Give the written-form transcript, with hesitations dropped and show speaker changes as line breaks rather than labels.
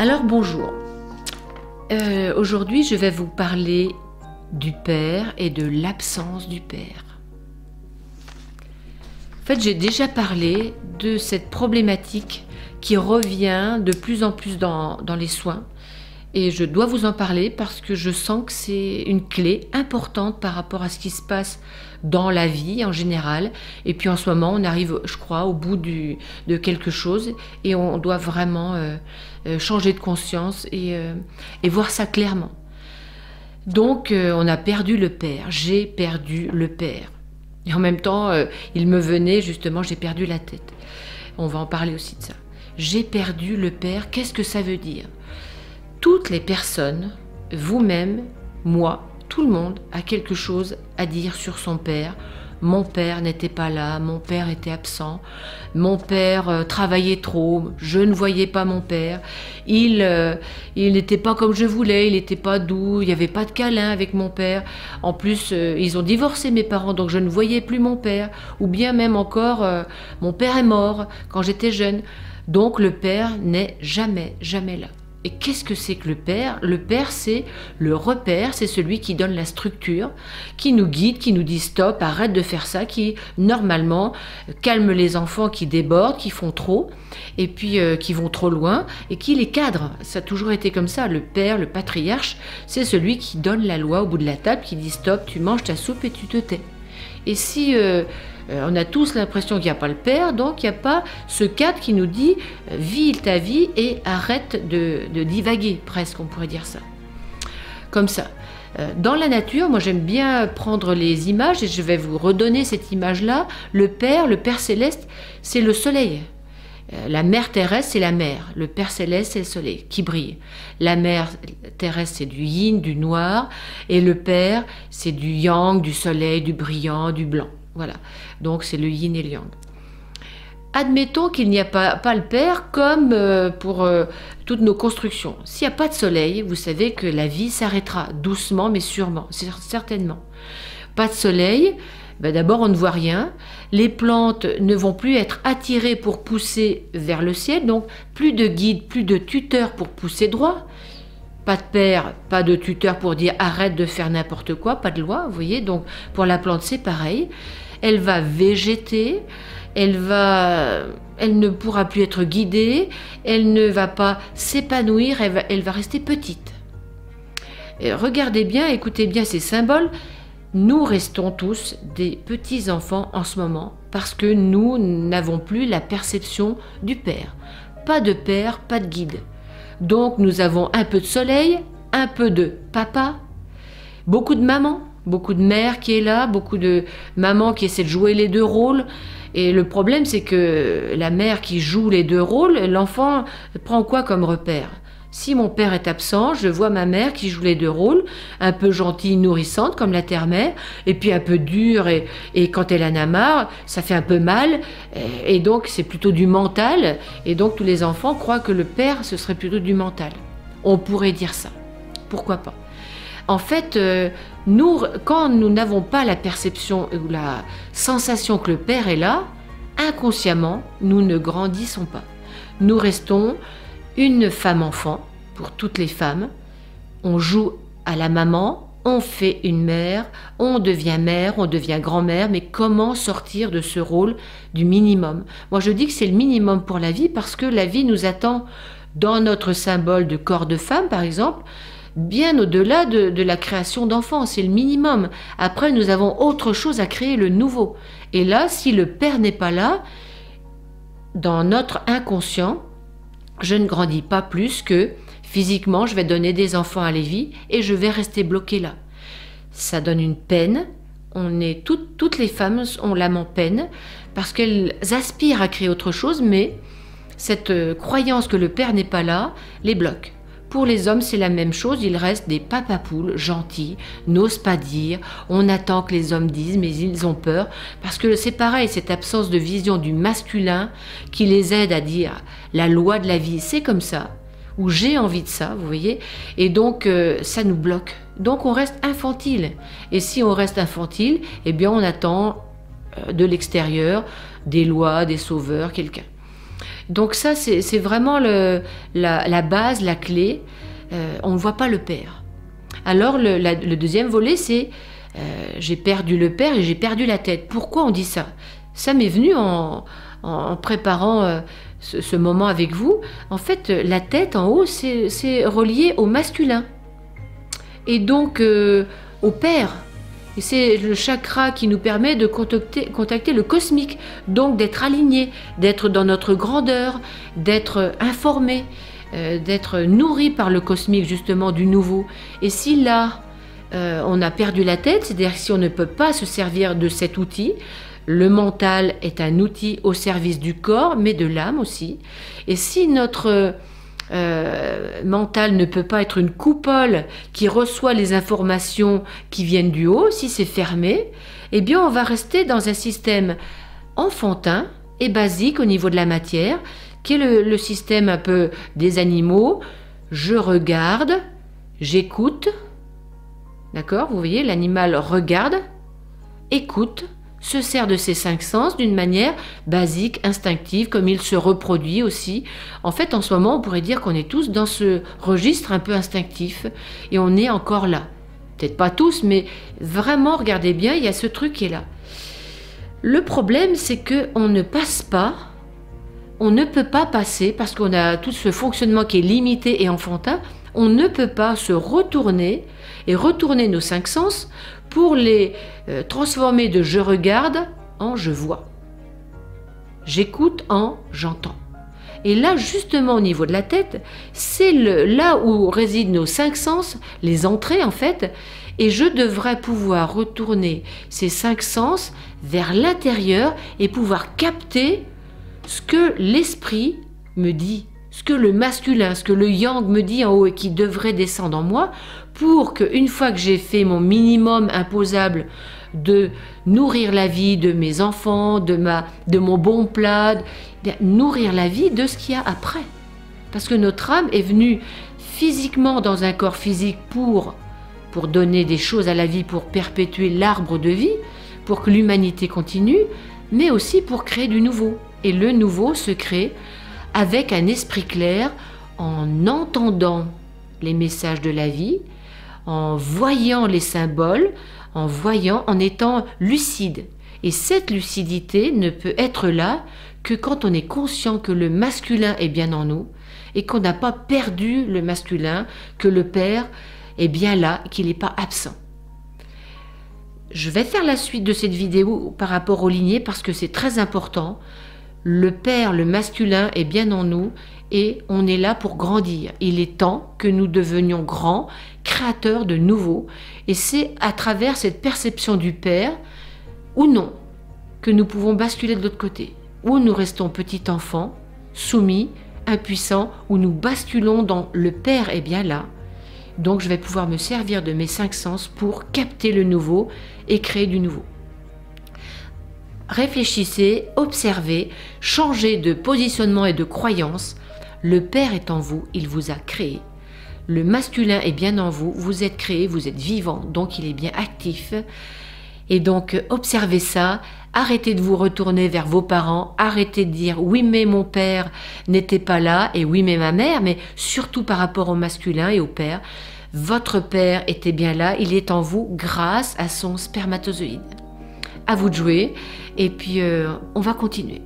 Alors bonjour, aujourd'hui je vais vous parler du père et de l'absence du père. En fait, j'ai déjà parlé de cette problématique qui revient de plus en plus dans les soins et je dois vous en parler parce que je sens que c'est une clé importante par rapport à ce qui se passe dans la vie en général. Et puis en ce moment, on arrive, je crois, au bout de quelque chose et on doit vraiment changer de conscience et voir ça clairement. Donc, on a perdu le père. J'ai perdu le père. Et en même temps, il me venait justement, j'ai perdu la tête. On va en parler aussi de ça. J'ai perdu le père. Qu'est-ce que ça veut dire ? Toutes les personnes, vous-même, moi, tout le monde a quelque chose à dire sur son père. Mon père n'était pas là, mon père était absent, mon père travaillait trop, je ne voyais pas mon père, il n'était pas comme je voulais, il n'était pas doux, il n'y avait pas de câlin avec mon père. En plus, ils ont divorcé mes parents, donc je ne voyais plus mon père. Ou bien même encore, mon père est mort quand j'étais jeune. Donc le père n'est jamais, jamais là. Et qu'est-ce que c'est que le père ? Le père, c'est le repère, c'est celui qui donne la structure, qui nous guide, qui nous dit stop, arrête de faire ça, qui normalement calme les enfants qui débordent, qui font trop, et puis qui vont trop loin, et qui les cadre. Ça a toujours été comme ça. Le père, le patriarche, c'est celui qui donne la loi au bout de la table, qui dit stop, tu manges ta soupe et tu te tais. Et si on a tous l'impression qu'il n'y a pas le père, donc il n'y a pas ce cadre qui nous dit vis ta vie et arrête de divaguer, presque on pourrait dire ça. Comme ça. Dans la nature, moi j'aime bien prendre les images et je vais vous redonner cette image-là. Le père céleste, c'est le soleil. La mère terrestre, c'est la mer. Le père céleste, c'est le soleil qui brille. La mère terrestre, c'est du yin, du noir. Et le père, c'est du yang, du soleil, du brillant, du blanc. Voilà. Donc, c'est le yin et le yang. Admettons qu'il n'y a pas le père comme pour toutes nos constructions. S'il n'y a pas de soleil, vous savez que la vie s'arrêtera doucement, mais sûrement, certainement. Pas de soleil. Ben d'abord, on ne voit rien. Les plantes ne vont plus être attirées pour pousser vers le ciel, donc plus de guide, plus de tuteur pour pousser droit. Pas de père, pas de tuteur pour dire arrête de faire n'importe quoi, pas de loi, vous voyez. Donc pour la plante, c'est pareil. Elle va végéter, elle ne pourra plus être guidée, elle ne va pas s'épanouir, elle va rester petite. Et regardez bien, écoutez bien ces symboles. Nous restons tous des petits-enfants en ce moment parce que nous n'avons plus la perception du père. Pas de père, pas de guide. Donc nous avons un peu de soleil, un peu de papa, beaucoup de maman, beaucoup de mère qui est là, beaucoup de maman qui essaie de jouer les deux rôles. Et le problème, c'est que la mère qui joue les deux rôles, l'enfant prend quoi comme repère ? Si mon père est absent, je vois ma mère qui joue les deux rôles, un peu gentille, nourrissante comme la terre-mère, et puis un peu dure, et quand elle en a marre, ça fait un peu mal, et donc c'est plutôt du mental, et donc tous les enfants croient que le père, ce serait plutôt du mental. On pourrait dire ça. Pourquoi pas ? En fait, quand nous n'avons pas la perception ou la sensation que le père est là, inconsciemment, nous ne grandissons pas. Nous restons une femme-enfant, pour toutes les femmes, on joue à la maman, on fait une mère, on devient grand-mère, mais comment sortir de ce rôle du minimum ? Moi je dis que c'est le minimum pour la vie parce que la vie nous attend dans notre symbole de corps de femme par exemple, bien au-delà de la création d'enfants, c'est le minimum. Après nous avons autre chose à créer, le nouveau. Et là, si le père n'est pas là, dans notre inconscient, je ne grandis pas plus que physiquement, je vais donner des enfants à Lévi et je vais rester bloquée là. Ça donne une peine. Toutes les femmes ont l'âme en peine parce qu'elles aspirent à créer autre chose, mais cette croyance que le père n'est pas là les bloque. Pour les hommes, c'est la même chose, ils restent des papapoules gentils, n'osent pas dire, on attend que les hommes disent, mais ils ont peur, parce que c'est pareil, cette absence de vision du masculin qui les aide à dire la loi de la vie, c'est comme ça, ou j'ai envie de ça, vous voyez, et donc ça nous bloque. Donc on reste infantile, et si on reste infantile, eh bien on attend de l'extérieur des lois, des sauveurs, quelqu'un. Donc ça, c'est vraiment la base, la clé. On ne voit pas le père. Alors le deuxième volet, c'est j'ai perdu le père et j'ai perdu la tête. Pourquoi on dit ça? Ça m'est venu en préparant ce moment avec vous. En fait, la tête en haut, c'est relié au masculin. Et donc au père. Et c'est le chakra qui nous permet de contacter le cosmique, donc d'être aligné, d'être dans notre grandeur, d'être informé, d'être nourri par le cosmique justement du nouveau. Et si là, on a perdu la tête, c'est-à-dire si on ne peut pas se servir de cet outil, le mental est un outil au service du corps, mais de l'âme aussi. Et si notre mental ne peut pas être une coupole qui reçoit les informations qui viennent du haut, si c'est fermé, eh bien on va rester dans un système enfantin et basique au niveau de la matière, qui est le système un peu des animaux. Je regarde, j'écoute, d'accord? Vous voyez, l'animal regarde, écoute, se sert de ses 5 sens d'une manière basique, instinctive, comme il se reproduit aussi. En fait, en ce moment, on pourrait dire qu'on est tous dans ce registre un peu instinctif, et on est encore là. Peut-être pas tous, mais vraiment, regardez bien, il y a ce truc qui est là. Le problème, c'est qu'on ne passe pas, on ne peut pas passer, parce qu'on a tout ce fonctionnement qui est limité et enfantin, on ne peut pas se retourner et retourner nos 5 sens pour les transformer de je regarde en je vois. J'écoute en j'entends. Et là, justement, au niveau de la tête, c'est là où résident nos 5 sens, les entrées en fait, et je devrais pouvoir retourner ces 5 sens vers l'intérieur et pouvoir capter ce que l'esprit me dit, ce que le masculin, ce que le yang me dit en haut et qui devrait descendre en moi, pour qu'une fois que j'ai fait mon minimum imposable de nourrir la vie de mes enfants, de mon bon plat, nourrir la vie de ce qu'il y a après. Parce que notre âme est venue physiquement dans un corps physique pour donner des choses à la vie, pour perpétuer l'arbre de vie, pour que l'humanité continue, mais aussi pour créer du nouveau. Et le nouveau se crée avec un esprit clair, en entendant les messages de la vie, en voyant les symboles, en étant lucide. Et cette lucidité ne peut être là que quand on est conscient que le masculin est bien en nous et qu'on n'a pas perdu le masculin, que le père est bien là, qu'il n'est pas absent. Je vais faire la suite de cette vidéo par rapport aux lignées parce que c'est très important. Le père, le masculin est bien en nous et on est là pour grandir. Il est temps que nous devenions grands, créateurs de nouveau. Et c'est à travers cette perception du père, ou non, que nous pouvons basculer de l'autre côté. Ou nous restons petits enfants, soumis, impuissants, ou nous basculons dans le père est bien là. Donc je vais pouvoir me servir de mes 5 sens pour capter le nouveau et créer du nouveau. Réfléchissez, observez, changez de positionnement et de croyance. Le Père est en vous, il vous a créé. Le masculin est bien en vous, vous êtes créé, vous êtes vivant, donc il est bien actif. Et donc observez ça, arrêtez de vous retourner vers vos parents, arrêtez de dire oui mais mon père n'était pas là et oui mais ma mère, mais surtout par rapport au masculin et au père. Votre père était bien là, il est en vous grâce à son spermatozoïde. À vous de jouer et puis on va continuer.